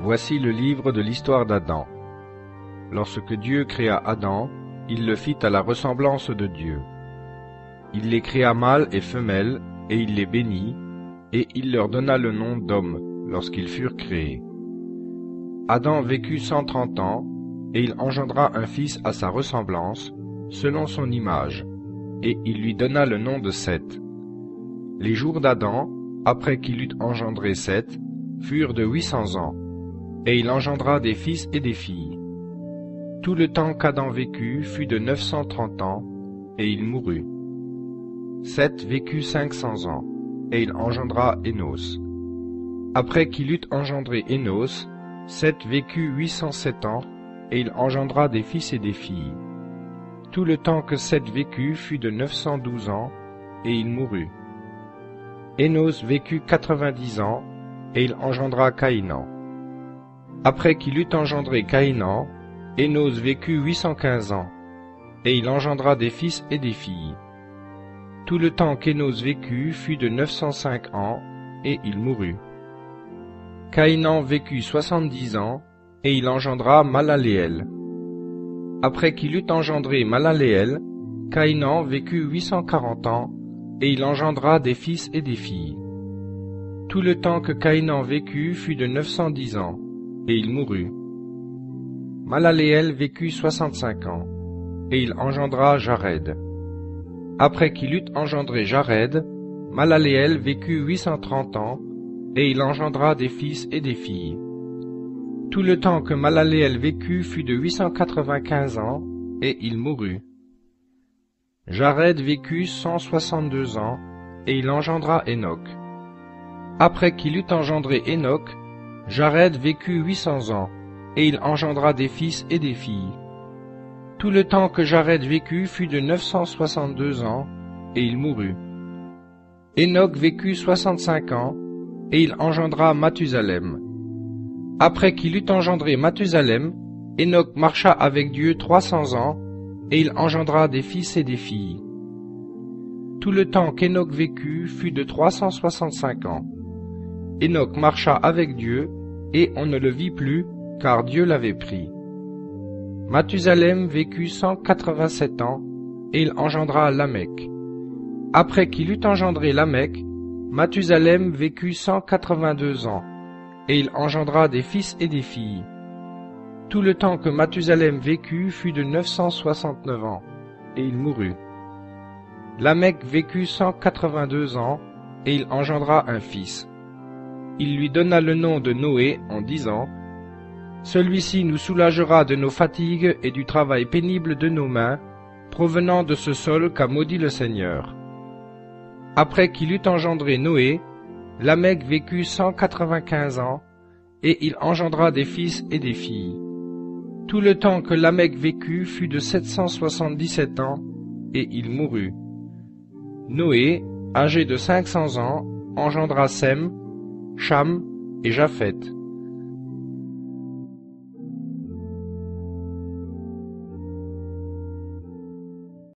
Voici le livre de l'histoire d'Adam. Lorsque Dieu créa Adam, il le fit à la ressemblance de Dieu. Il les créa mâles et femelles, et il les bénit, et il leur donna le nom d'hommes lorsqu'ils furent créés. Adam vécut 130 ans, et il engendra un fils à sa ressemblance, selon son image, et il lui donna le nom de Seth. Les jours d'Adam, après qu'il eut engendré Seth, furent de 800 ans, et il engendra des fils et des filles. Tout le temps qu'Adam vécut fut de 930 ans, et il mourut. Seth vécut 500 ans, et il engendra Énos. Après qu'il eut engendré Énos, Seth vécut 807 ans, et il engendra des fils et des filles. Tout le temps que Seth vécut fut de 912 ans, et il mourut. Énos vécut 90 ans, et il engendra Caïnan. Après qu'il eut engendré Caïnan, Énos vécut 815 ans, et il engendra des fils et des filles. Tout le temps qu'Énos vécut fut de 905 ans, et il mourut. Caïnan vécut 70 ans, et il engendra Malaléel. Après qu'il eut engendré Malaléel, Caïnan vécut 840 ans, et il engendra des fils et des filles. Tout le temps que Caïnan vécut fut de 910 ans, et il mourut. Malaléel vécut 65 ans, et il engendra Jared. Après qu'il eut engendré Jared, Malaléel vécut 830 ans, et il engendra des fils et des filles. Tout le temps que Malaléel vécut fut de 895 ans, et il mourut. Jared vécut 162 ans, et il engendra Enoch. Après qu'il eut engendré Enoch, Jared vécut 800 ans, et il engendra des fils et des filles. Tout le temps que Jared vécut fut de 962 ans, et il mourut. Enoch vécut 65 ans, et il engendra Mathusalem. Après qu'il eut engendré Mathusalem, Enoch marcha avec Dieu 300 ans, et il engendra des fils et des filles. Tout le temps qu'Enoch vécut fut de 365 ans. Enoch marcha avec Dieu, et on ne le vit plus, car Dieu l'avait pris. Mathusalem vécut 187 ans, et il engendra Lamech. Après qu'il eut engendré Lamech, Mathusalem vécut 182 ans, et il engendra des fils et des filles. Tout le temps que Mathusalem vécut fut de 969 ans, et il mourut. Lamech vécut 182 ans, et il engendra un fils. Il lui donna le nom de Noé en disant : « Celui-ci nous soulagera de nos fatigues et du travail pénible de nos mains, provenant de ce sol qu'a maudit le Seigneur. » Après qu'il eut engendré Noé, Lamech vécut 195 ans, et il engendra des fils et des filles. Tout le temps que Lamech vécut fut de 777 ans, et il mourut. Noé, âgé de 500 ans, engendra Sem, Cham et Japheth.